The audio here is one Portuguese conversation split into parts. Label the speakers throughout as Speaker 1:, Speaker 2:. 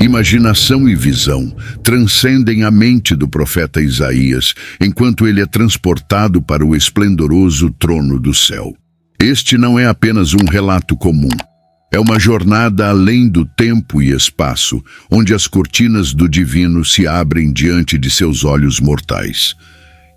Speaker 1: Imaginação e visão transcendem a mente do profeta Isaías, enquanto ele é transportado para o esplendoroso trono do céu. Este não é apenas um relato comum. É uma jornada além do tempo e espaço, onde as cortinas do divino se abrem diante de seus olhos mortais.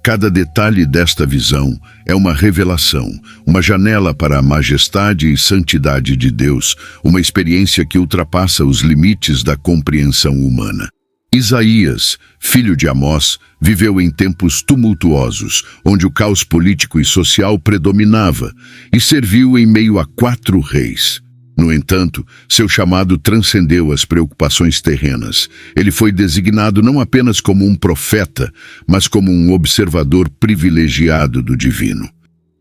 Speaker 1: Cada detalhe desta visão é uma revelação, uma janela para a majestade e santidade de Deus, uma experiência que ultrapassa os limites da compreensão humana. Isaías, filho de Amós, viveu em tempos tumultuosos, onde o caos político e social predominava, e serviu em meio a 4 reis. No entanto, seu chamado transcendeu as preocupações terrenas. Ele foi designado não apenas como um profeta, mas como um observador privilegiado do divino.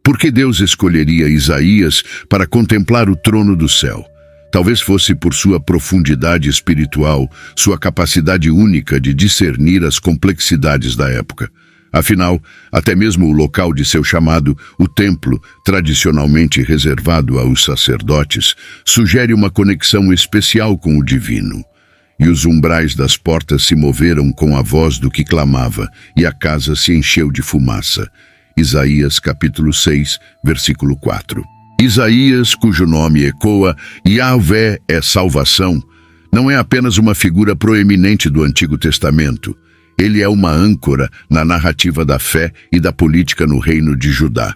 Speaker 1: Por que Deus escolheria Isaías para contemplar o trono do céu? Talvez fosse por sua profundidade espiritual, sua capacidade única de discernir as complexidades da época. Afinal, até mesmo o local de seu chamado, o templo, tradicionalmente reservado aos sacerdotes, sugere uma conexão especial com o divino. E os umbrais das portas se moveram com a voz do que clamava, e a casa se encheu de fumaça. Isaías capítulo 6, versículo 4. Isaías, cujo nome ecoa Yahvé é salvação, não é apenas uma figura proeminente do Antigo Testamento. Ele é uma âncora na narrativa da fé e da política no reino de Judá.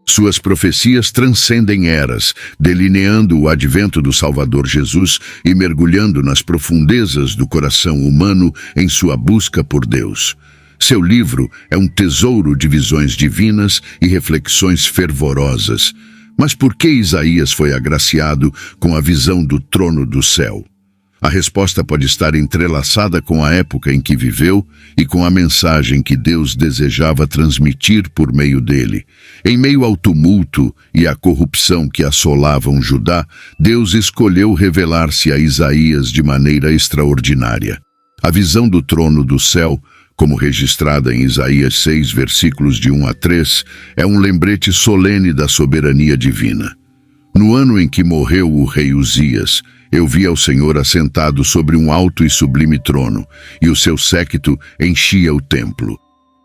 Speaker 1: Suas profecias transcendem eras, delineando o advento do Salvador Jesus e mergulhando nas profundezas do coração humano em sua busca por Deus. Seu livro é um tesouro de visões divinas e reflexões fervorosas. Mas por que Isaías foi agraciado com a visão do trono do céu? A resposta pode estar entrelaçada com a época em que viveu e com a mensagem que Deus desejava transmitir por meio dele. Em meio ao tumulto e à corrupção que assolavam Judá, Deus escolheu revelar-se a Isaías de maneira extraordinária. A visão do trono do céu, como registrada em Isaías 6, versículos de 1 a 3, é um lembrete solene da soberania divina. No ano em que morreu o rei Uzias, eu vi ao Senhor assentado sobre um alto e sublime trono, e o seu séquito enchia o templo.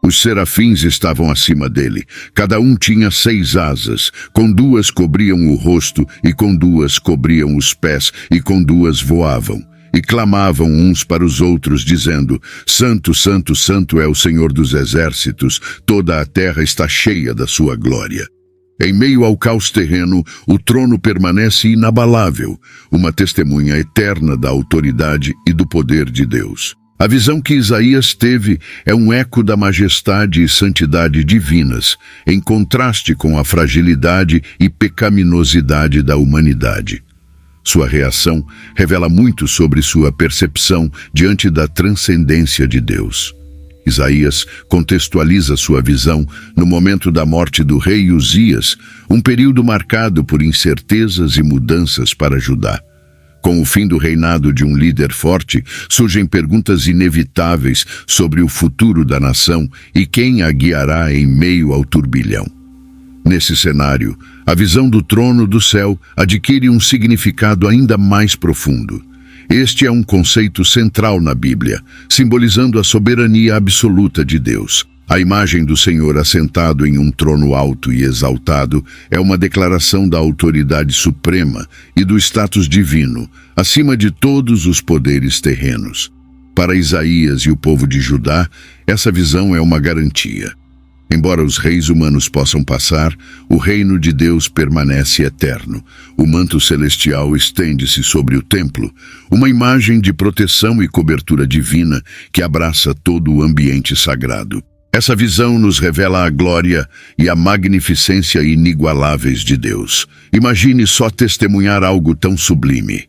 Speaker 1: Os serafins estavam acima dele. Cada um tinha 6 asas, com 2 cobriam o rosto, e com 2 cobriam os pés, e com 2 voavam. E clamavam uns para os outros, dizendo: Santo, Santo, Santo é o Senhor dos exércitos, toda a terra está cheia da sua glória. Em meio ao caos terreno, o trono permanece inabalável, uma testemunha eterna da autoridade e do poder de Deus. A visão que Isaías teve é um eco da majestade e santidade divinas, em contraste com a fragilidade e pecaminosidade da humanidade. Sua reação revela muito sobre sua percepção diante da transcendência de Deus. Isaías contextualiza sua visão no momento da morte do rei Uzias, um período marcado por incertezas e mudanças para Judá. Com o fim do reinado de um líder forte, surgem perguntas inevitáveis sobre o futuro da nação e quem a guiará em meio ao turbilhão. Nesse cenário, a visão do trono do céu adquire um significado ainda mais profundo. Este é um conceito central na Bíblia, simbolizando a soberania absoluta de Deus. A imagem do Senhor assentado em um trono alto e exaltado é uma declaração da autoridade suprema e do status divino, acima de todos os poderes terrenos. Para Isaías e o povo de Judá, essa visão é uma garantia. Embora os reis humanos possam passar, o reino de Deus permanece eterno. O manto celestial estende-se sobre o templo, uma imagem de proteção e cobertura divina que abraça todo o ambiente sagrado. Essa visão nos revela a glória e a magnificência inigualáveis de Deus. Imagine só testemunhar algo tão sublime.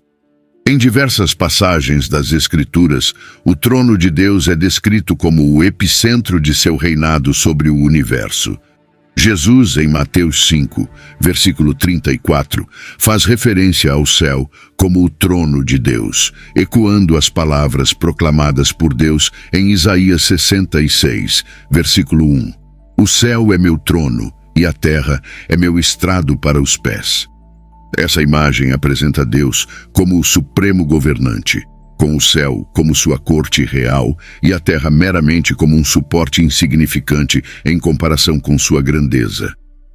Speaker 1: Em diversas passagens das Escrituras, o trono de Deus é descrito como o epicentro de seu reinado sobre o universo. Jesus, em Mateus 5, versículo 34, faz referência ao céu como o trono de Deus, ecoando as palavras proclamadas por Deus em Isaías 66, versículo 1. O céu é meu trono e a terra é meu estrado para os pés. Essa imagem apresenta Deus como o supremo governante. com o céu como sua corte real e a terra meramente como um suporte insignificante em comparação com sua grandeza.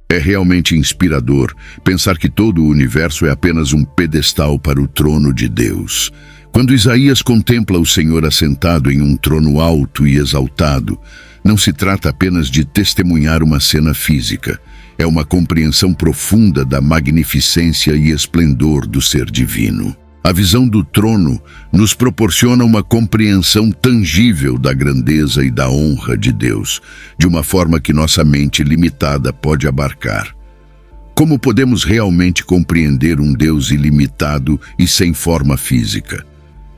Speaker 1: É realmente inspirador pensar que todo o universo é apenas um pedestal para o trono de Deus. Quando Isaías contempla o Senhor assentado em um trono alto e exaltado, não se trata apenas de testemunhar uma cena física. É uma compreensão profunda da magnificência e esplendor do ser divino. A visão do trono nos proporciona uma compreensão tangível da grandeza e da honra de Deus, de uma forma que nossa mente limitada pode abarcar. Como podemos realmente compreender um Deus ilimitado e sem forma física?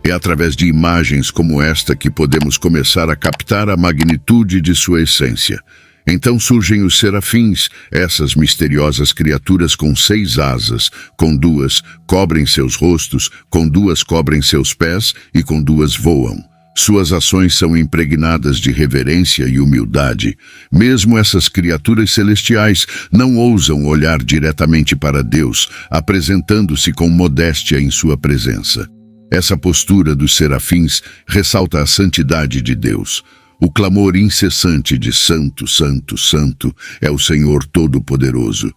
Speaker 1: É através de imagens como esta que podemos começar a captar a magnitude de sua essência. Então surgem os serafins, essas misteriosas criaturas com 6 asas, com 2 cobrem seus rostos, com 2 cobrem seus pés e com 2 voam. Suas ações são impregnadas de reverência e humildade. Mesmo essas criaturas celestiais não ousam olhar diretamente para Deus, apresentando-se com modéstia em sua presença. Essa postura dos serafins ressalta a santidade de Deus. O clamor incessante de Santo, Santo, Santo é o Senhor Todo-Poderoso.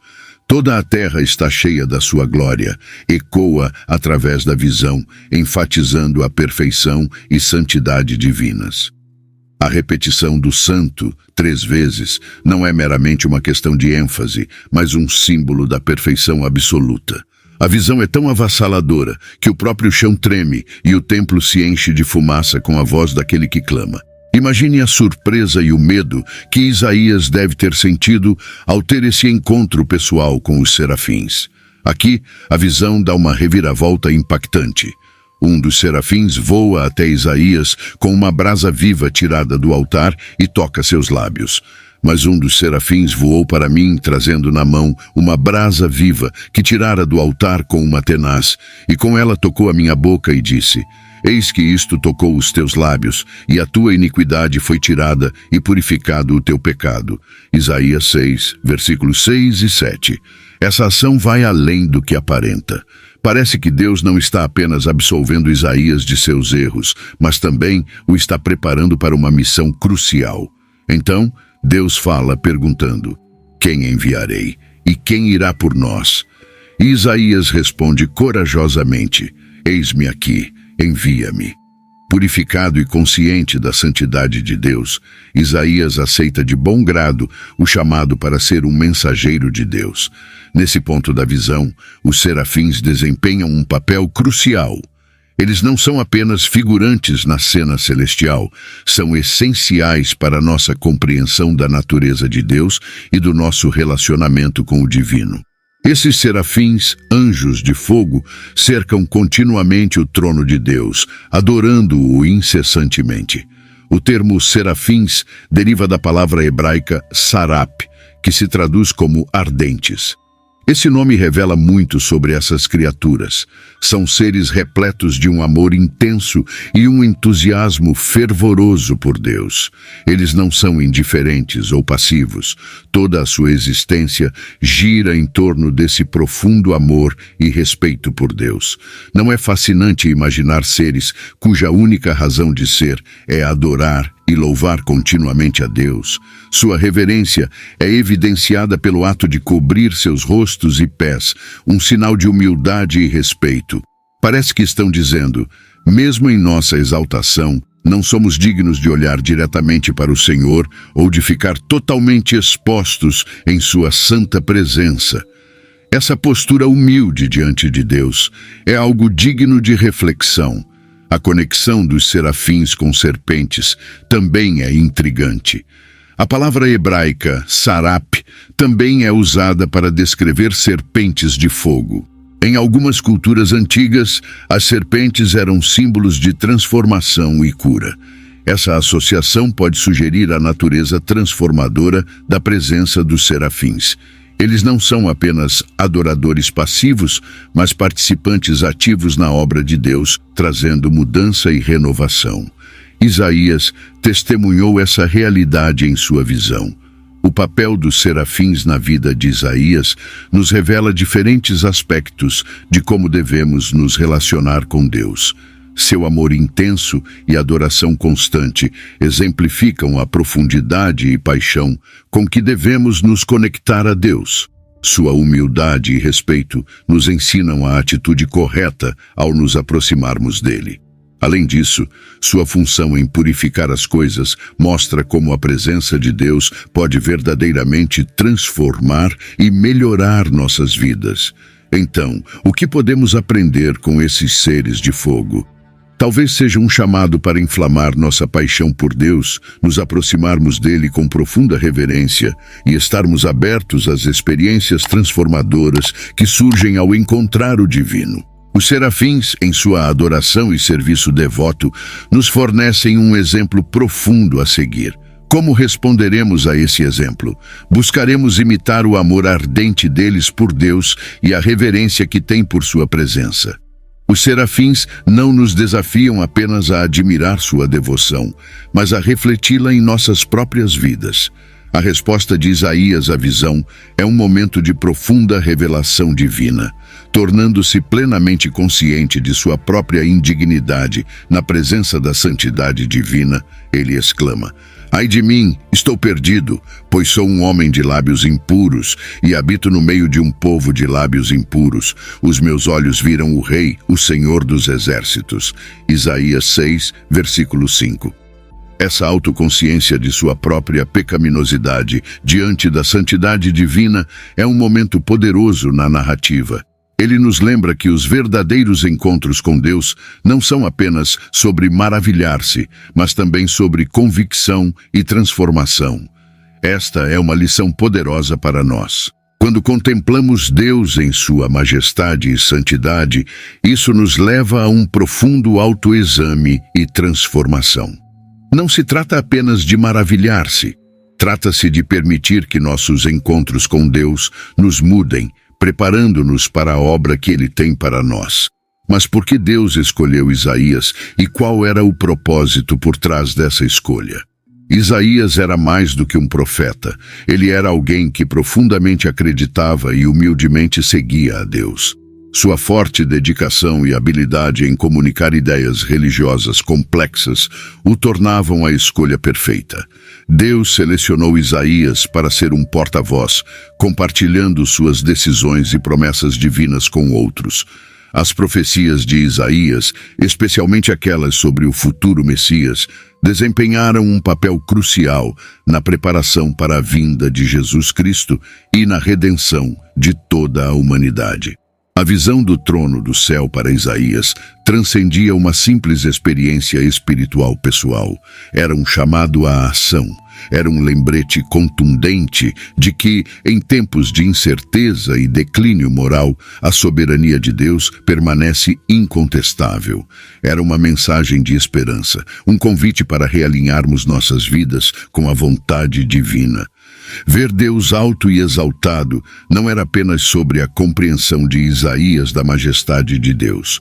Speaker 1: Toda a terra está cheia da sua glória, ecoa através da visão, enfatizando a perfeição e santidade divinas. A repetição do santo 3 vezes não é meramente uma questão de ênfase, mas um símbolo da perfeição absoluta. A visão é tão avassaladora que o próprio chão treme e o templo se enche de fumaça com a voz daquele que clama. Imagine a surpresa e o medo que Isaías deve ter sentido ao ter esse encontro pessoal com os serafins. Aqui, a visão dá uma reviravolta impactante. Um dos serafins voa até Isaías com uma brasa viva tirada do altar e toca seus lábios. Mas um dos serafins voou para mim, trazendo na mão uma brasa viva que tirara do altar com uma tenaz, e com ela tocou a minha boca e disse: Eis que isto tocou os teus lábios, e a tua iniquidade foi tirada, e purificado o teu pecado. Isaías 6, versículos 6 e 7. Essa ação vai além do que aparenta. Parece que Deus não está apenas absolvendo Isaías de seus erros, mas também o está preparando para uma missão crucial. Então, Deus fala perguntando: Quem enviarei? E quem irá por nós? E Isaías responde corajosamente: Eis-me aqui, envia-me. Purificado e consciente da santidade de Deus, Isaías aceita de bom grado o chamado para ser um mensageiro de Deus. Nesse ponto da visão, os serafins desempenham um papel crucial. Eles não são apenas figurantes na cena celestial, são essenciais para a nossa compreensão da natureza de Deus e do nosso relacionamento com o divino. Esses serafins, anjos de fogo, cercam continuamente o trono de Deus, adorando-o incessantemente. O termo serafins deriva da palavra hebraica sarap, que se traduz como ardentes. Esse nome revela muito sobre essas criaturas. São seres repletos de um amor intenso e um entusiasmo fervoroso por Deus. Eles não são indiferentes ou passivos. Toda a sua existência gira em torno desse profundo amor e respeito por Deus. Não é fascinante imaginar seres cuja única razão de ser é adorar e louvar continuamente a Deus? Sua reverência é evidenciada pelo ato de cobrir seus rostos e pés, um sinal de humildade e respeito. Parece que estão dizendo: mesmo em nossa exaltação, não somos dignos de olhar diretamente para o Senhor ou de ficar totalmente expostos em sua santa presença. Essa postura humilde diante de Deus é algo digno de reflexão. A conexão dos serafins com serpentes também é intrigante. A palavra hebraica sarap também é usada para descrever serpentes de fogo. Em algumas culturas antigas, as serpentes eram símbolos de transformação e cura. Essa associação pode sugerir a natureza transformadora da presença dos serafins. Eles não são apenas adoradores passivos, mas participantes ativos na obra de Deus, trazendo mudança e renovação. Isaías testemunhou essa realidade em sua visão. O papel dos serafins na vida de Isaías nos revela diferentes aspectos de como devemos nos relacionar com Deus. Seu amor intenso e adoração constante exemplificam a profundidade e paixão com que devemos nos conectar a Deus. Sua humildade e respeito nos ensinam a atitude correta ao nos aproximarmos dele. Além disso, sua função em purificar as coisas mostra como a presença de Deus pode verdadeiramente transformar e melhorar nossas vidas. Então, o que podemos aprender com esses seres de fogo? Talvez seja um chamado para inflamar nossa paixão por Deus, nos aproximarmos dele com profunda reverência e estarmos abertos às experiências transformadoras que surgem ao encontrar o divino. Os serafins, em sua adoração e serviço devoto, nos fornecem um exemplo profundo a seguir. Como responderemos a esse exemplo? Buscaremos imitar o amor ardente deles por Deus e a reverência que têm por sua presença. Os serafins não nos desafiam apenas a admirar sua devoção, mas a refleti-la em nossas próprias vidas. A resposta de Isaías à visão é um momento de profunda revelação divina. Tornando-se plenamente consciente de sua própria indignidade na presença da santidade divina, ele exclama: "Ai de mim, estou perdido, pois sou um homem de lábios impuros e habito no meio de um povo de lábios impuros. Os meus olhos viram o Rei, o Senhor dos Exércitos." Isaías 6, versículo 5. Essa autoconsciência de sua própria pecaminosidade diante da santidade divina é um momento poderoso na narrativa. Ele nos lembra que os verdadeiros encontros com Deus não são apenas sobre maravilhar-se, mas também sobre convicção e transformação. Esta é uma lição poderosa para nós. Quando contemplamos Deus em sua majestade e santidade, isso nos leva a um profundo autoexame e transformação. Não se trata apenas de maravilhar-se, trata-se de permitir que nossos encontros com Deus nos mudem, preparando-nos para a obra que Ele tem para nós. Mas por que Deus escolheu Isaías e qual era o propósito por trás dessa escolha? Isaías era mais do que um profeta. Ele era alguém que profundamente acreditava e humildemente seguia a Deus. Sua forte dedicação e habilidade em comunicar ideias religiosas complexas o tornavam a escolha perfeita. Deus selecionou Isaías para ser um porta-voz, compartilhando suas decisões e promessas divinas com outros. As profecias de Isaías, especialmente aquelas sobre o futuro Messias, desempenharam um papel crucial na preparação para a vinda de Jesus Cristo e na redenção de toda a humanidade. A visão do trono do céu para Isaías transcendia uma simples experiência espiritual pessoal. Era um chamado à ação. Era um lembrete contundente de que, em tempos de incerteza e declínio moral, a soberania de Deus permanece incontestável. Era uma mensagem de esperança, um convite para realinharmos nossas vidas com a vontade divina. Ver Deus alto e exaltado não era apenas sobre a compreensão de Isaías da majestade de Deus.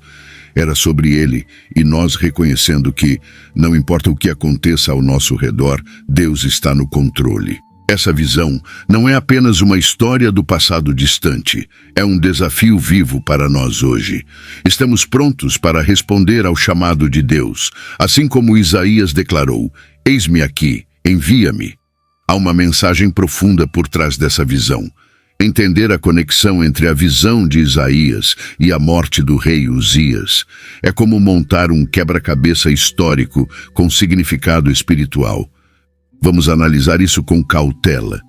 Speaker 1: Era sobre ele e nós reconhecendo que, não importa o que aconteça ao nosso redor, Deus está no controle. Essa visão não é apenas uma história do passado distante, é um desafio vivo para nós hoje. Estamos prontos para responder ao chamado de Deus, assim como Isaías declarou: "Eis-me aqui, envia-me." Há uma mensagem profunda por trás dessa visão. Entender a conexão entre a visão de Isaías e a morte do rei Uzias é como montar um quebra-cabeça histórico com significado espiritual. Vamos analisar isso com cautela.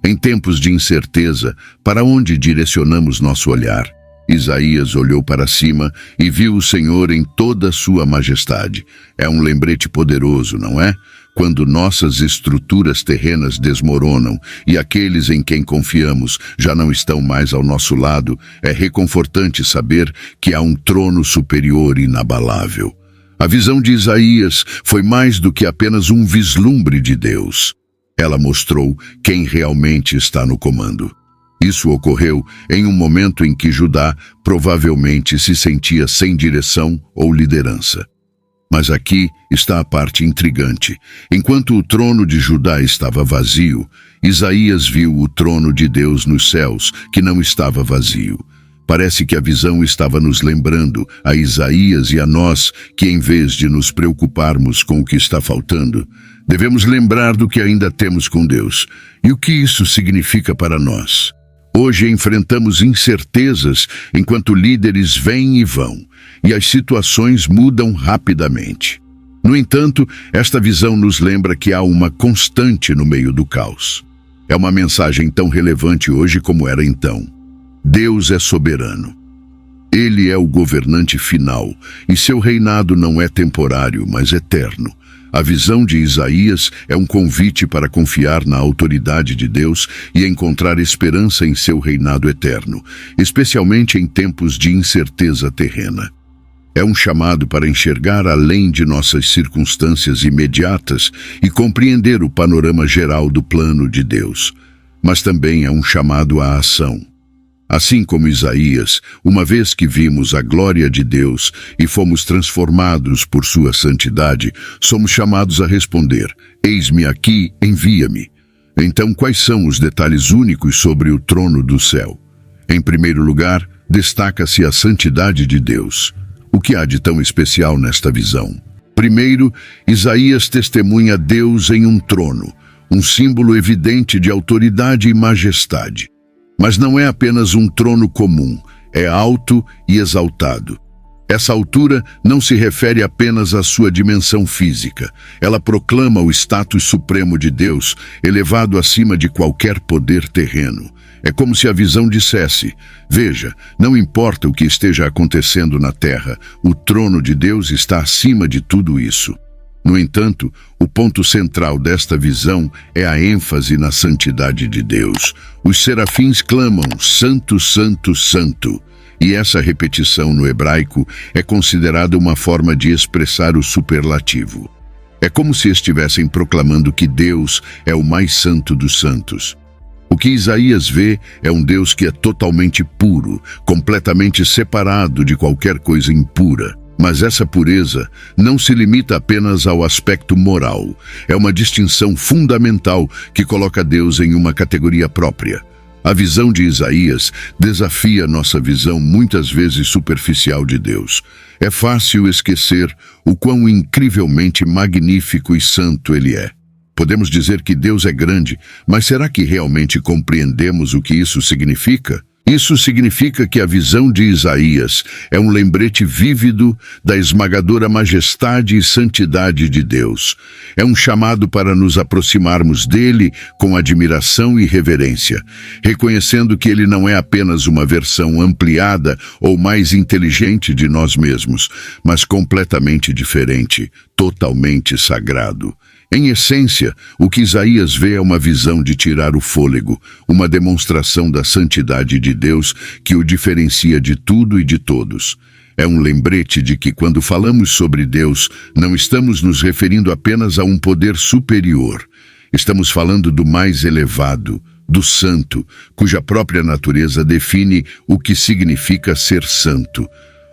Speaker 1: Em tempos de incerteza, para onde direcionamos nosso olhar? Isaías olhou para cima e viu o Senhor em toda a sua majestade. É um lembrete poderoso, não é? Quando nossas estruturas terrenas desmoronam e aqueles em quem confiamos já não estão mais ao nosso lado, é reconfortante saber que há um trono superior inabalável. A visão de Isaías foi mais do que apenas um vislumbre de Deus. Ela mostrou quem realmente está no comando. Isso ocorreu em um momento em que Judá provavelmente se sentia sem direção ou liderança. Mas aqui está a parte intrigante. Enquanto o trono de Judá estava vazio, Isaías viu o trono de Deus nos céus, que não estava vazio. Parece que a visão estava nos lembrando, a Isaías e a nós, que em vez de nos preocuparmos com o que está faltando, devemos lembrar do que ainda temos com Deus e o que isso significa para nós. Hoje enfrentamos incertezas enquanto líderes vêm e vão, e as situações mudam rapidamente. No entanto, esta visão nos lembra que há uma constante no meio do caos. É uma mensagem tão relevante hoje como era então. Deus é soberano. Ele é o governante final, e seu reinado não é temporário, mas eterno. A visão de Isaías é um convite para confiar na autoridade de Deus e encontrar esperança em seu reinado eterno, especialmente em tempos de incerteza terrena. É um chamado para enxergar além de nossas circunstâncias imediatas e compreender o panorama geral do plano de Deus. Mas também é um chamado à ação. Assim como Isaías, uma vez que vimos a glória de Deus e fomos transformados por sua santidade, somos chamados a responder: eis-me aqui, envia-me. Então, quais são os detalhes únicos sobre o trono do céu? Em primeiro lugar, destaca-se a santidade de Deus. O que há de tão especial nesta visão? Primeiro, Isaías testemunha Deus em um trono, um símbolo evidente de autoridade e majestade. Mas não é apenas um trono comum, é alto e exaltado. Essa altura não se refere apenas à sua dimensão física. Ela proclama o status supremo de Deus, elevado acima de qualquer poder terreno. É como se a visão dissesse: veja, não importa o que esteja acontecendo na terra, o trono de Deus está acima de tudo isso. No entanto, o ponto central desta visão é a ênfase na santidade de Deus. Os serafins clamam: Santo, Santo, Santo. E essa repetição no hebraico é considerada uma forma de expressar o superlativo. É como se estivessem proclamando que Deus é o mais santo dos santos. O que Isaías vê é um Deus que é totalmente puro, completamente separado de qualquer coisa impura. Mas essa pureza não se limita apenas ao aspecto moral. É uma distinção fundamental que coloca Deus em uma categoria própria. A visão de Isaías desafia nossa visão muitas vezes superficial de Deus. É fácil esquecer o quão incrivelmente magnífico e santo Ele é. Podemos dizer que Deus é grande, mas será que realmente compreendemos o que isso significa? Isso significa que a visão de Isaías é um lembrete vívido da esmagadora majestade e santidade de Deus. É um chamado para nos aproximarmos dele com admiração e reverência, reconhecendo que ele não é apenas uma versão ampliada ou mais inteligente de nós mesmos, mas completamente diferente, totalmente sagrado. Em essência, o que Isaías vê é uma visão de tirar o fôlego, uma demonstração da santidade de Deus que o diferencia de tudo e de todos. É um lembrete de que quando falamos sobre Deus, não estamos nos referindo apenas a um poder superior. Estamos falando do mais elevado, do santo, cuja própria natureza define o que significa ser santo.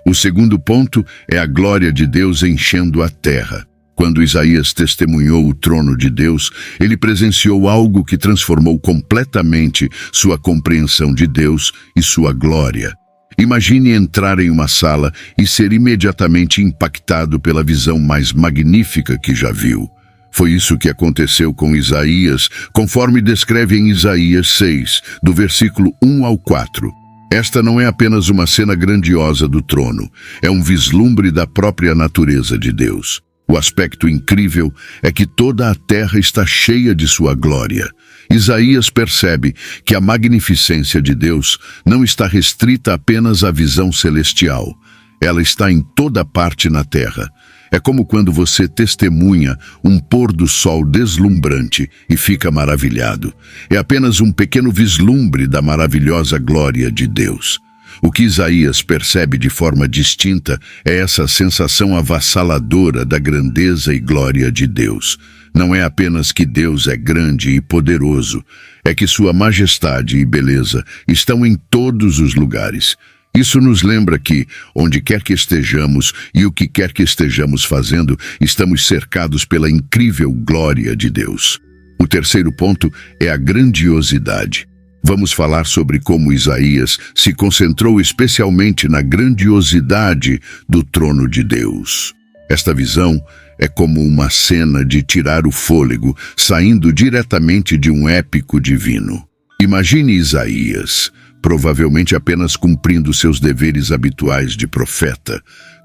Speaker 1: O segundo ponto é a glória de Deus enchendo a terra. Quando Isaías testemunhou o trono de Deus, ele presenciou algo que transformou completamente sua compreensão de Deus e sua glória. Imagine entrar em uma sala e ser imediatamente impactado pela visão mais magnífica que já viu. Foi isso que aconteceu com Isaías, conforme descreve em Isaías 6, do versículo 1 ao 4. Esta não é apenas uma cena grandiosa do trono, é um vislumbre da própria natureza de Deus. O aspecto incrível é que toda a terra está cheia de sua glória. Isaías percebe que a magnificência de Deus não está restrita apenas à visão celestial. Ela está em toda parte na terra. É como quando você testemunha um pôr do sol deslumbrante e fica maravilhado. É apenas um pequeno vislumbre da maravilhosa glória de Deus. O que Isaías percebe de forma distinta é essa sensação avassaladora da grandeza e glória de Deus. Não é apenas que Deus é grande e poderoso, é que sua majestade e beleza estão em todos os lugares. Isso nos lembra que, onde quer que estejamos e o que quer que estejamos fazendo, estamos cercados pela incrível glória de Deus. O terceiro ponto é a grandiosidade. Vamos falar sobre como Isaías se concentrou especialmente na grandiosidade do trono de Deus. Esta visão é como uma cena de tirar o fôlego, saindo diretamente de um épico divino. Imagine Isaías, provavelmente apenas cumprindo seus deveres habituais de profeta,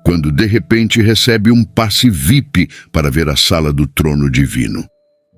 Speaker 1: quando de repente recebe um passe VIP para ver a sala do trono divino.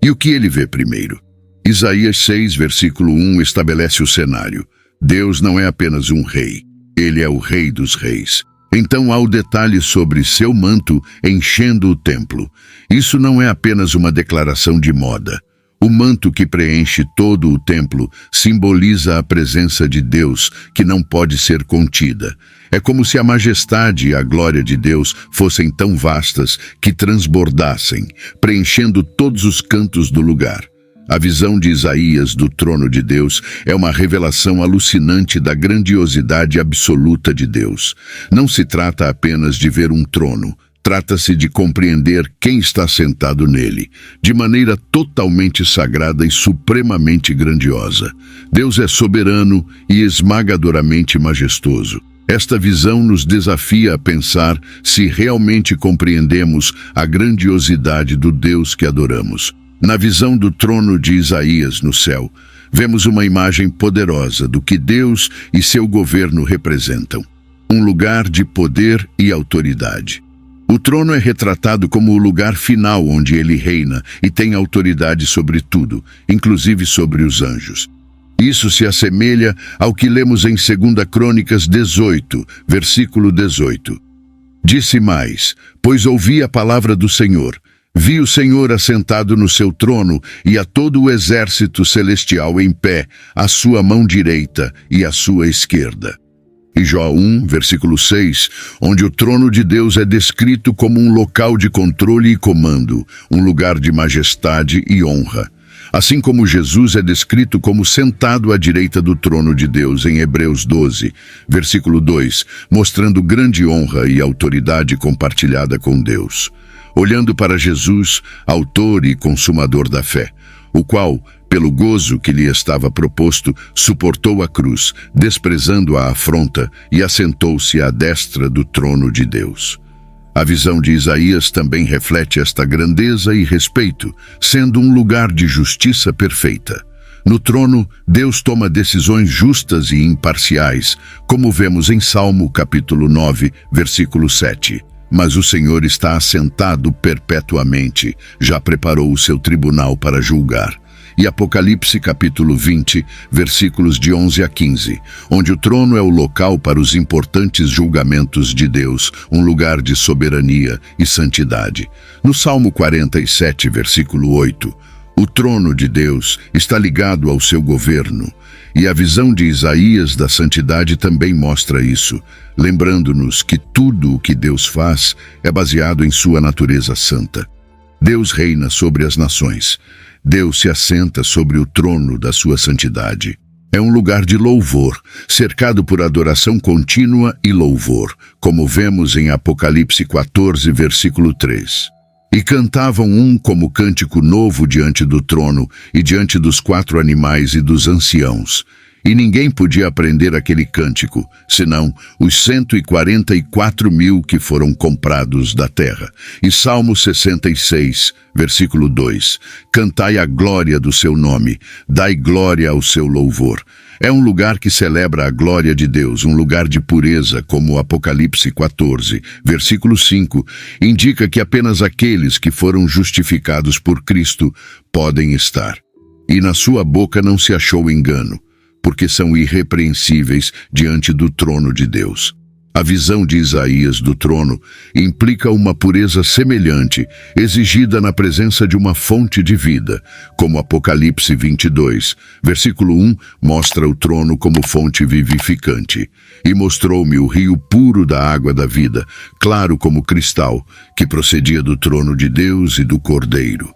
Speaker 1: E o que ele vê primeiro? Isaías 6, versículo 1 estabelece o cenário. Deus não é apenas um rei, ele é o rei dos reis. Então há o detalhe sobre seu manto enchendo o templo. Isso não é apenas uma declaração de moda. O manto que preenche todo o templo simboliza a presença de Deus, que não pode ser contida. É como se a majestade e a glória de Deus fossem tão vastas que transbordassem, preenchendo todos os cantos do lugar. A visão de Isaías do trono de Deus é uma revelação alucinante da grandiosidade absoluta de Deus. Não se trata apenas de ver um trono. Trata-se de compreender quem está sentado nele, de maneira totalmente sagrada e supremamente grandiosa. Deus é soberano e esmagadoramente majestoso. Esta visão nos desafia a pensar se realmente compreendemos a grandiosidade do Deus que adoramos. Na visão do trono de Isaías no céu, vemos uma imagem poderosa do que Deus e seu governo representam. Um lugar de poder e autoridade. O trono é retratado como o lugar final onde ele reina e tem autoridade sobre tudo, inclusive sobre os anjos. Isso se assemelha ao que lemos em 2 Crônicas 18, versículo 18. Disse mais, pois ouvi a palavra do Senhor. Vi o Senhor assentado no seu trono e a todo o exército celestial em pé, à sua mão direita e à sua esquerda. E Jó 1, versículo 6, onde o trono de Deus é descrito como um local de controle e comando, um lugar de majestade e honra. Assim como Jesus é descrito como sentado à direita do trono de Deus em Hebreus 12, versículo 2, mostrando grande honra e autoridade compartilhada com Deus. Olhando para Jesus, autor e consumador da fé, o qual, pelo gozo que lhe estava proposto, suportou a cruz, desprezando a afronta, e assentou-se à destra do trono de Deus. A visão de Isaías também reflete esta grandeza e respeito, sendo um lugar de justiça perfeita. No trono, Deus toma decisões justas e imparciais, como vemos em Salmo capítulo 9, versículo 7. Mas o Senhor está assentado perpetuamente, já preparou o seu tribunal para julgar. E Apocalipse capítulo 20, versículos de 11 a 15, onde o trono é o local para os importantes julgamentos de Deus, um lugar de soberania e santidade. No Salmo 47, versículo 8, o trono de Deus está ligado ao seu governo, e a visão de Isaías da santidade também mostra isso, lembrando-nos que tudo o que Deus faz é baseado em sua natureza santa. Deus reina sobre as nações. Deus se assenta sobre o trono da sua santidade. É um lugar de louvor, cercado por adoração contínua e louvor, como vemos em Apocalipse 14, versículo 3. E cantavam um como cântico novo diante do trono e diante dos 4 animais e dos anciãos. E ninguém podia aprender aquele cântico, senão os 144.000 que foram comprados da terra. E Salmo 66, versículo 2. Cantai a glória do seu nome, dai glória ao seu louvor. É um lugar que celebra a glória de Deus, um lugar de pureza, como Apocalipse 14, versículo 5, indica que apenas aqueles que foram justificados por Cristo podem estar. E na sua boca não se achou engano, porque são irrepreensíveis diante do trono de Deus. A visão de Isaías do trono implica uma pureza semelhante, exigida na presença de uma fonte de vida, como Apocalipse 22, versículo 1, mostra o trono como fonte vivificante. E mostrou-me o rio puro da água da vida, claro como cristal, que procedia do trono de Deus e do Cordeiro.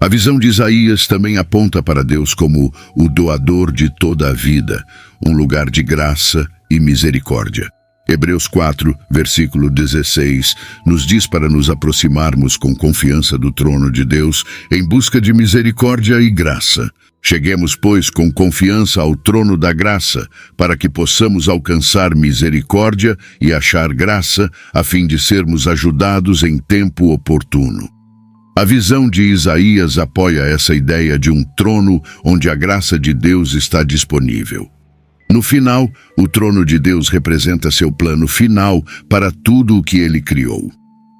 Speaker 1: A visão de Isaías também aponta para Deus como o doador de toda a vida, um lugar de graça e misericórdia. Hebreus 4, versículo 16, nos diz para nos aproximarmos com confiança do trono de Deus em busca de misericórdia e graça. Cheguemos, pois, com confiança ao trono da graça, para que possamos alcançar misericórdia e achar graça, a fim de sermos ajudados em tempo oportuno. A visão de Isaías apoia essa ideia de um trono onde a graça de Deus está disponível. No final, o trono de Deus representa seu plano final para tudo o que ele criou.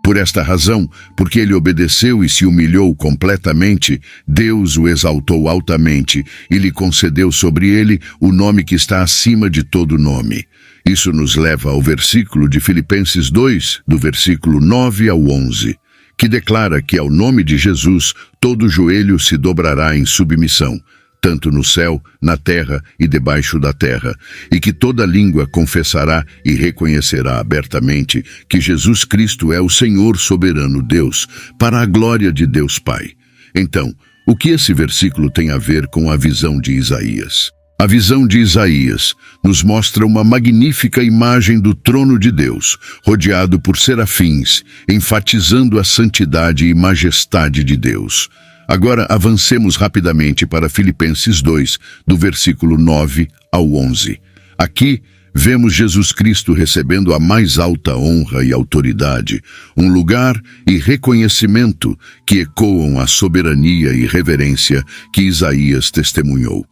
Speaker 1: Por esta razão, porque ele obedeceu e se humilhou completamente, Deus o exaltou altamente e lhe concedeu sobre ele o nome que está acima de todo nome. Isso nos leva ao versículo de Filipenses 2, do versículo 9 ao 11, que declara que ao nome de Jesus todo joelho se dobrará em submissão, tanto no céu, na terra e debaixo da terra, e que toda língua confessará e reconhecerá abertamente que Jesus Cristo é o Senhor soberano Deus, para a glória de Deus Pai. Então, o que esse versículo tem a ver com a visão de Isaías? A visão de Isaías nos mostra uma magnífica imagem do trono de Deus, rodeado por serafins, enfatizando a santidade e majestade de Deus. Agora avancemos rapidamente para Filipenses 2, do versículo 9 ao 11. Aqui vemos Jesus Cristo recebendo a mais alta honra e autoridade, um lugar e reconhecimento que ecoam a soberania e reverência que Isaías testemunhou.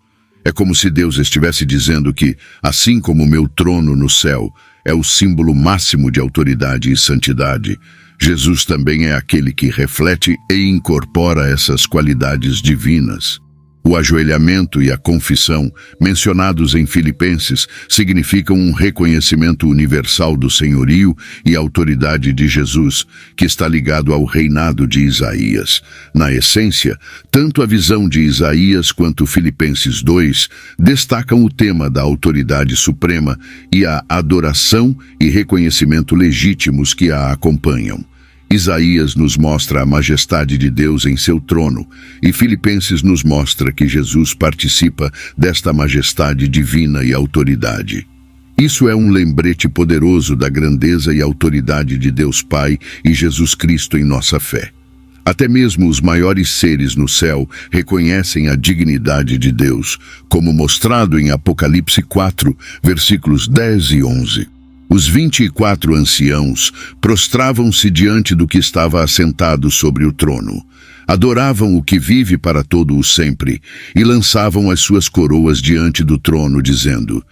Speaker 1: É como se Deus estivesse dizendo que, assim como o meu trono no céu é o símbolo máximo de autoridade e santidade, Jesus também é aquele que reflete e incorpora essas qualidades divinas. O ajoelhamento e a confissão, mencionados em Filipenses, significam um reconhecimento universal do senhorio e autoridade de Jesus, que está ligado ao reinado de Isaías. Na essência, tanto a visão de Isaías quanto Filipenses 2 destacam o tema da autoridade suprema e a adoração e reconhecimento legítimos que a acompanham. Isaías nos mostra a majestade de Deus em seu trono, e Filipenses nos mostra que Jesus participa desta majestade divina e autoridade. Isso é um lembrete poderoso da grandeza e autoridade de Deus Pai e Jesus Cristo em nossa fé. Até mesmo os maiores seres no céu reconhecem a dignidade de Deus, como mostrado em Apocalipse 4, versículos 10 e 11. Os 24 anciãos prostravam-se diante do que estava assentado sobre o trono. Adoravam o que vive para todo o sempre e lançavam as suas coroas diante do trono, dizendo: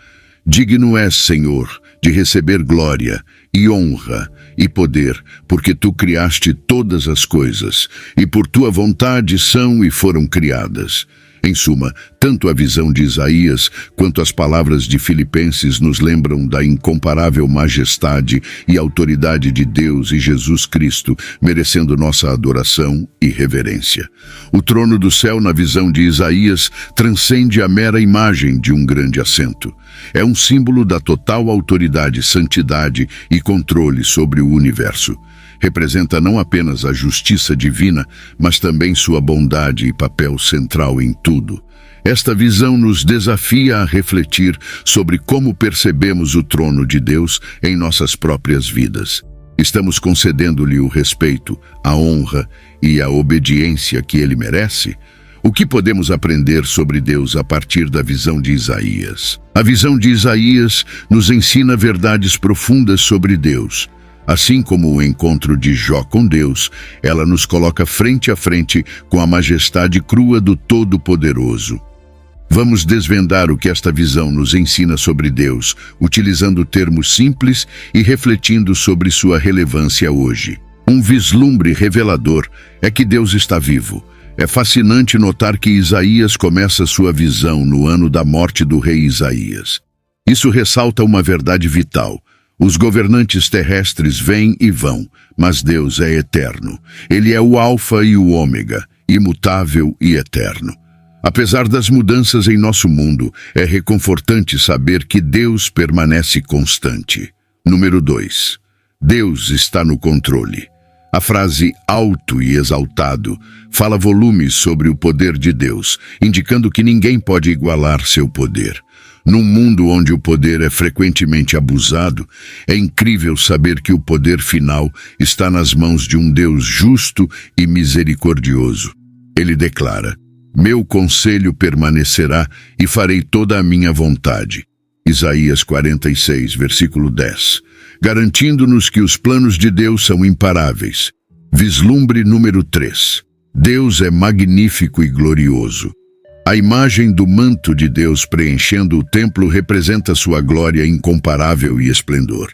Speaker 1: Digno és, Senhor, de receber glória e honra e poder, porque tu criaste todas as coisas, e por tua vontade são e foram criadas. Em suma, tanto a visão de Isaías quanto as palavras de Filipenses nos lembram da incomparável majestade e autoridade de Deus e Jesus Cristo, merecendo nossa adoração e reverência. O trono do céu, na visão de Isaías, transcende a mera imagem de um grande assento. É um símbolo da total autoridade, santidade e controle sobre o universo. Representa não apenas a justiça divina, mas também sua bondade e papel central em tudo. Esta visão nos desafia a refletir sobre como percebemos o trono de Deus em nossas próprias vidas. Estamos concedendo-lhe o respeito, a honra e a obediência que ele merece? O que podemos aprender sobre Deus a partir da visão de Isaías? A visão de Isaías nos ensina verdades profundas sobre Deus. Assim como o encontro de Jó com Deus, ela nos coloca frente a frente com a majestade crua do Todo-Poderoso. Vamos desvendar o que esta visão nos ensina sobre Deus, utilizando termos simples e refletindo sobre sua relevância hoje. Um vislumbre revelador é que Deus está vivo. É fascinante notar que Isaías começa sua visão no ano da morte do rei Isaías. Isso ressalta uma verdade vital. Os governantes terrestres vêm e vão, mas Deus é eterno. Ele é o Alfa e o Ômega, imutável e eterno. Apesar das mudanças em nosso mundo, é reconfortante saber que Deus permanece constante. Número 2. Deus está no controle. A frase alto e exaltado fala volumes sobre o poder de Deus, indicando que ninguém pode igualar seu poder. Num mundo onde o poder é frequentemente abusado, é incrível saber que o poder final está nas mãos de um Deus justo e misericordioso. Ele declara: Meu conselho permanecerá e farei toda a minha vontade. Isaías 46, versículo 10. Garantindo-nos que os planos de Deus são imparáveis. Vislumbre número 3. Deus é magnífico e glorioso. A imagem do manto de Deus preenchendo o templo representa sua glória incomparável e esplendor.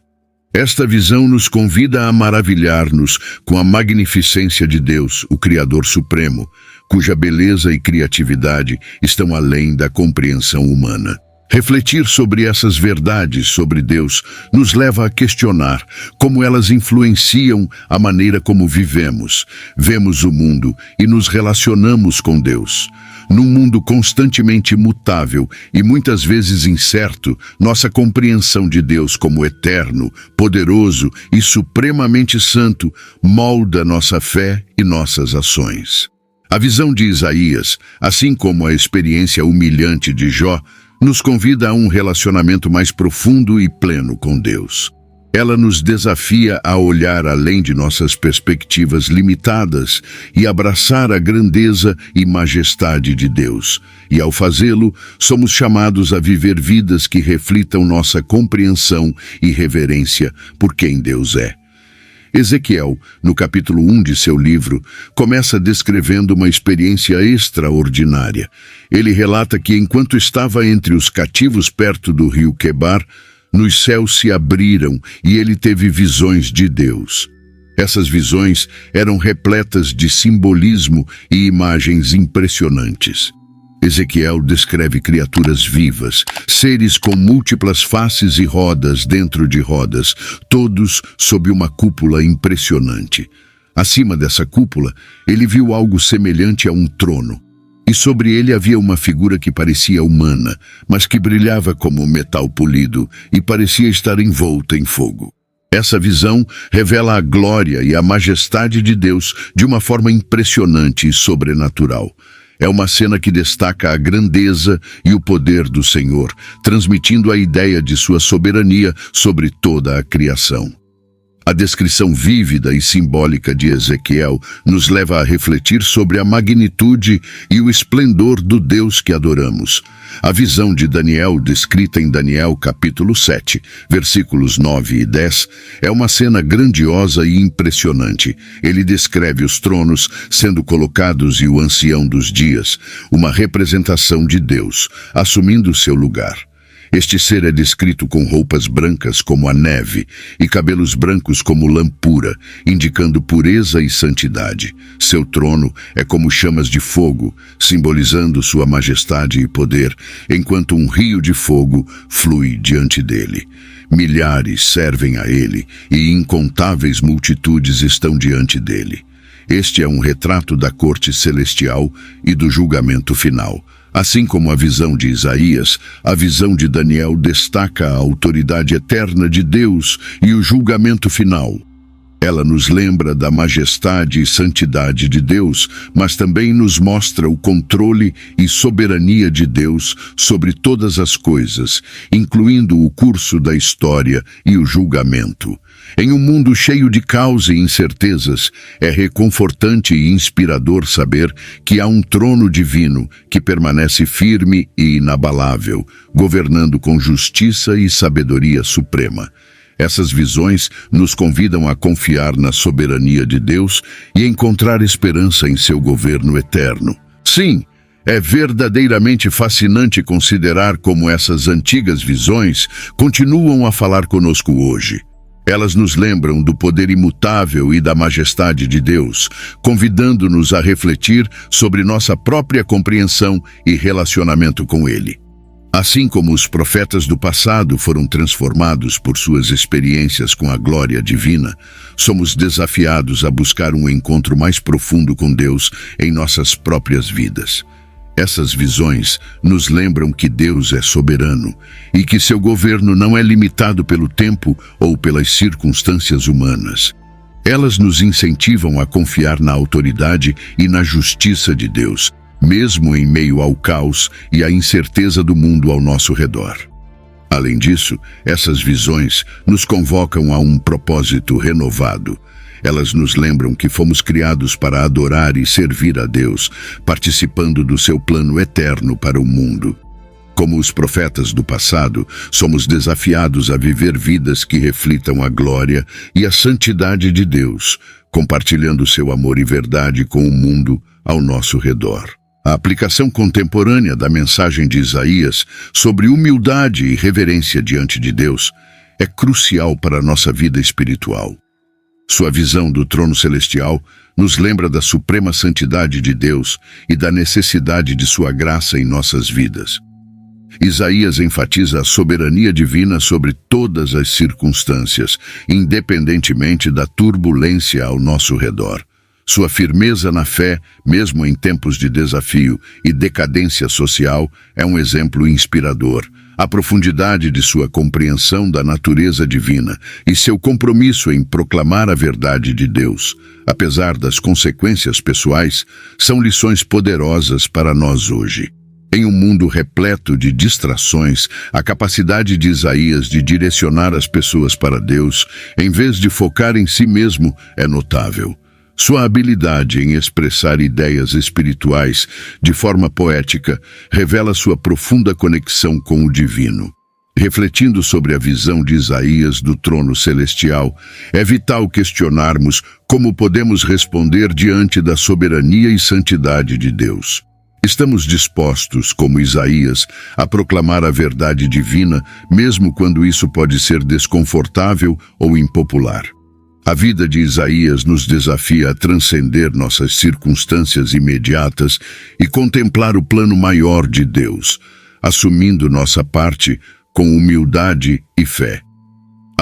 Speaker 1: Esta visão nos convida a maravilhar-nos com a magnificência de Deus, o Criador Supremo, cuja beleza e criatividade estão além da compreensão humana. Refletir sobre essas verdades sobre Deus nos leva a questionar como elas influenciam a maneira como vivemos, vemos o mundo e nos relacionamos com Deus. Num mundo constantemente mutável e muitas vezes incerto, nossa compreensão de Deus como eterno, poderoso e supremamente santo molda nossa fé e nossas ações. A visão de Isaías, assim como a experiência humilhante de Jó, nos convida a um relacionamento mais profundo e pleno com Deus. Ela nos desafia a olhar além de nossas perspectivas limitadas e abraçar a grandeza e majestade de Deus. E ao fazê-lo, somos chamados a viver vidas que reflitam nossa compreensão e reverência por quem Deus é. Ezequiel, no capítulo 1 de seu livro, começa descrevendo uma experiência extraordinária. Ele relata que enquanto estava entre os cativos perto do rio Quebar, nos céus se abriram e ele teve visões de Deus. Essas visões eram repletas de simbolismo e imagens impressionantes. Ezequiel descreve criaturas vivas, seres com múltiplas faces e rodas dentro de rodas, todos sob uma cúpula impressionante. Acima dessa cúpula, ele viu algo semelhante a um trono. E sobre ele havia uma figura que parecia humana, mas que brilhava como metal polido e parecia estar envolta em fogo. Essa visão revela a glória e a majestade de Deus de uma forma impressionante e sobrenatural. É uma cena que destaca a grandeza e o poder do Senhor, transmitindo a ideia de sua soberania sobre toda a criação. A descrição vívida e simbólica de Ezequiel nos leva a refletir sobre a magnitude e o esplendor do Deus que adoramos. A visão de Daniel, descrita em Daniel capítulo 7, versículos 9 e 10, é uma cena grandiosa e impressionante. Ele descreve os tronos sendo colocados e o ancião dos dias, uma representação de Deus, assumindo seu lugar. Este ser é descrito com roupas brancas como a neve e cabelos brancos como lã pura, indicando pureza e santidade. Seu trono é como chamas de fogo, simbolizando sua majestade e poder, enquanto um rio de fogo flui diante dele. Milhares servem a ele e incontáveis multitudes estão diante dele. Este é um retrato da corte celestial e do julgamento final. Assim como a visão de Isaías, a visão de Daniel destaca a autoridade eterna de Deus e o julgamento final. Ela nos lembra da majestade e santidade de Deus, mas também nos mostra o controle e soberania de Deus sobre todas as coisas, incluindo o curso da história e o julgamento. Em um mundo cheio de caos e incertezas, é reconfortante e inspirador saber que há um trono divino que permanece firme e inabalável, governando com justiça e sabedoria suprema. Essas visões nos convidam a confiar na soberania de Deus e encontrar esperança em seu governo eterno. Sim, é verdadeiramente fascinante considerar como essas antigas visões continuam a falar conosco hoje. Elas nos lembram do poder imutável e da majestade de Deus, convidando-nos a refletir sobre nossa própria compreensão e relacionamento com Ele. Assim como os profetas do passado foram transformados por suas experiências com a glória divina, somos desafiados a buscar um encontro mais profundo com Deus em nossas próprias vidas. Essas visões nos lembram que Deus é soberano e que seu governo não é limitado pelo tempo ou pelas circunstâncias humanas. Elas nos incentivam a confiar na autoridade e na justiça de Deus, mesmo em meio ao caos e à incerteza do mundo ao nosso redor. Além disso, essas visões nos convocam a um propósito renovado. Elas nos lembram que fomos criados para adorar e servir a Deus, participando do seu plano eterno para o mundo. Como os profetas do passado, somos desafiados a viver vidas que reflitam a glória e a santidade de Deus, compartilhando seu amor e verdade com o mundo ao nosso redor. A aplicação contemporânea da mensagem de Isaías sobre humildade e reverência diante de Deus é crucial para a nossa vida espiritual. Sua visão do trono celestial nos lembra da suprema santidade de Deus e da necessidade de sua graça em nossas vidas. Isaías enfatiza a soberania divina sobre todas as circunstâncias, independentemente da turbulência ao nosso redor. Sua firmeza na fé, mesmo em tempos de desafio e decadência social, é um exemplo inspirador. A profundidade de sua compreensão da natureza divina e seu compromisso em proclamar a verdade de Deus, apesar das consequências pessoais, são lições poderosas para nós hoje. Em um mundo repleto de distrações, a capacidade de Isaías de direcionar as pessoas para Deus, em vez de focar em si mesmo, é notável. Sua habilidade em expressar ideias espirituais de forma poética revela sua profunda conexão com o divino. Refletindo sobre a visão de Isaías do trono celestial, é vital questionarmos como podemos responder diante da soberania e santidade de Deus. Estamos dispostos, como Isaías, a proclamar a verdade divina, mesmo quando isso pode ser desconfortável ou impopular. A vida de Isaías nos desafia a transcender nossas circunstâncias imediatas e contemplar o plano maior de Deus, assumindo nossa parte com humildade e fé.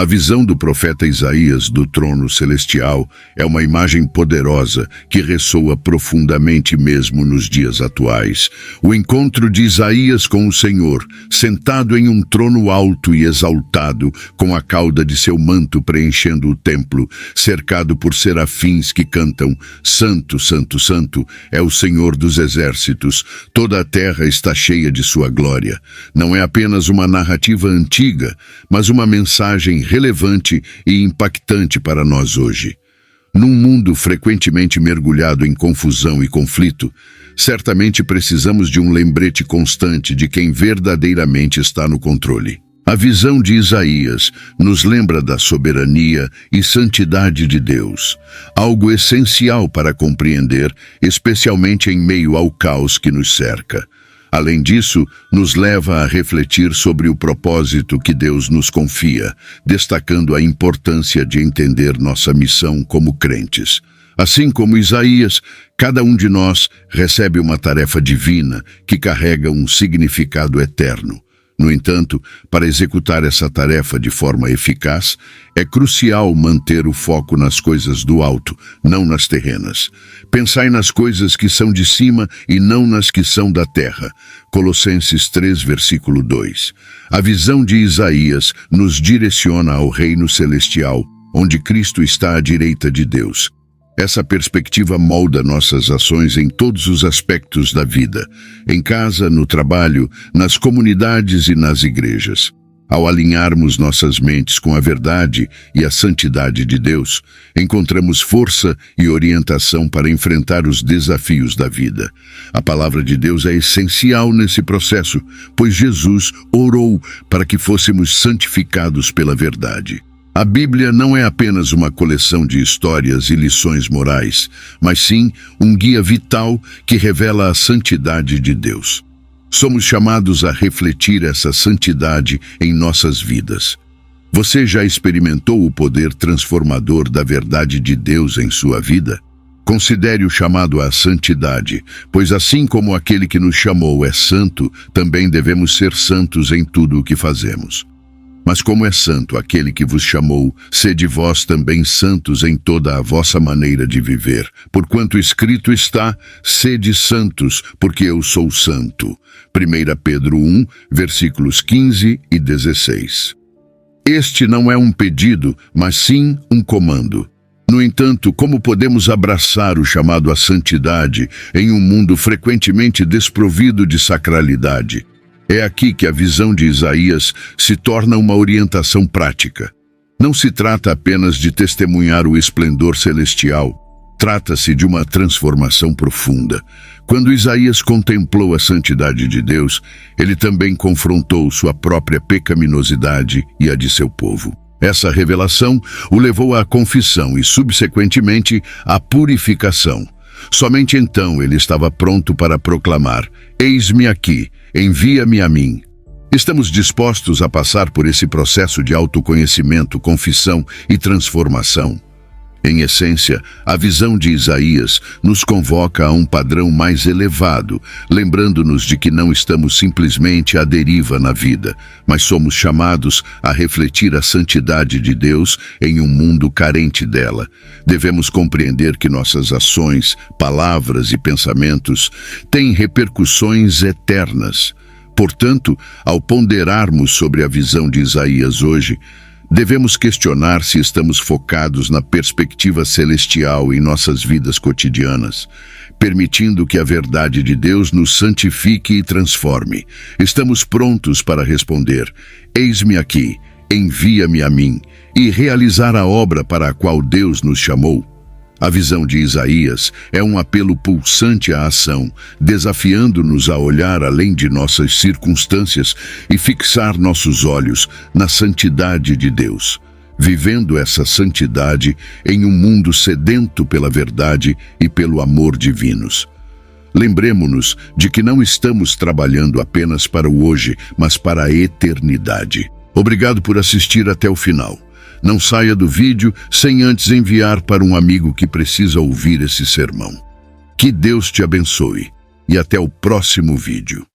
Speaker 1: A visão do profeta Isaías do trono celestial é uma imagem poderosa que ressoa profundamente mesmo nos dias atuais. O encontro de Isaías com o Senhor, sentado em um trono alto e exaltado, com a cauda de seu manto preenchendo o templo, cercado por serafins que cantam Santo, Santo, Santo, é o Senhor dos exércitos. Toda a terra está cheia de sua glória. Não é apenas uma narrativa antiga, mas uma mensagem relevante e impactante para nós hoje. Num mundo frequentemente mergulhado em confusão e conflito, certamente precisamos de um lembrete constante de quem verdadeiramente está no controle. A visão de Isaías nos lembra da soberania e santidade de Deus, algo essencial para compreender, especialmente em meio ao caos que nos cerca. Além disso, nos leva a refletir sobre o propósito que Deus nos confia, destacando a importância de entender nossa missão como crentes. Assim como Isaías, cada um de nós recebe uma tarefa divina que carrega um significado eterno. No entanto, para executar essa tarefa de forma eficaz, é crucial manter o foco nas coisas do alto, não nas terrenas. Pensai nas coisas que são de cima e não nas que são da terra. Colossenses 3, versículo 2. A visão de Isaías nos direciona ao reino celestial, onde Cristo está à direita de Deus. Essa perspectiva molda nossas ações em todos os aspectos da vida, em casa, no trabalho, nas comunidades e nas igrejas. Ao alinharmos nossas mentes com a verdade e a santidade de Deus, encontramos força e orientação para enfrentar os desafios da vida. A palavra de Deus é essencial nesse processo, pois Jesus orou para que fôssemos santificados pela verdade. A Bíblia não é apenas uma coleção de histórias e lições morais, mas sim um guia vital que revela a santidade de Deus. Somos chamados a refletir essa santidade em nossas vidas. Você já experimentou o poder transformador da verdade de Deus em sua vida? Considere o chamado à santidade, pois assim como aquele que nos chamou é santo, também devemos ser santos em tudo o que fazemos. Mas como é santo aquele que vos chamou, sede vós também santos em toda a vossa maneira de viver. Porquanto escrito está, sede santos, porque eu sou santo. 1 Pedro 1, versículos 15 e 16. Este não é um pedido, mas sim um comando. No entanto, como podemos abraçar o chamado à santidade em um mundo frequentemente desprovido de sacralidade? É aqui que a visão de Isaías se torna uma orientação prática. Não se trata apenas de testemunhar o esplendor celestial, trata-se de uma transformação profunda. Quando Isaías contemplou a santidade de Deus, ele também confrontou sua própria pecaminosidade e a de seu povo. Essa revelação o levou à confissão e, subsequentemente, à purificação. Somente então ele estava pronto para proclamar: "Eis-me aqui, envia-me a mim." Estamos dispostos a passar por esse processo de autoconhecimento, confissão e transformação? Em essência, a visão de Isaías nos convoca a um padrão mais elevado, lembrando-nos de que não estamos simplesmente à deriva na vida, mas somos chamados a refletir a santidade de Deus em um mundo carente dela. Devemos compreender que nossas ações, palavras e pensamentos têm repercussões eternas. Portanto, ao ponderarmos sobre a visão de Isaías hoje, devemos questionar se estamos focados na perspectiva celestial em nossas vidas cotidianas, permitindo que a verdade de Deus nos santifique e transforme. Estamos prontos para responder: "Eis-me aqui, envia-me a mim", e realizar a obra para a qual Deus nos chamou? A visão de Isaías é um apelo pulsante à ação, desafiando-nos a olhar além de nossas circunstâncias e fixar nossos olhos na santidade de Deus, vivendo essa santidade em um mundo sedento pela verdade e pelo amor divinos. Lembremo-nos de que não estamos trabalhando apenas para o hoje, mas para a eternidade. Obrigado por assistir até o final. Não saia do vídeo sem antes enviar para um amigo que precisa ouvir esse sermão. Que Deus te abençoe e até o próximo vídeo.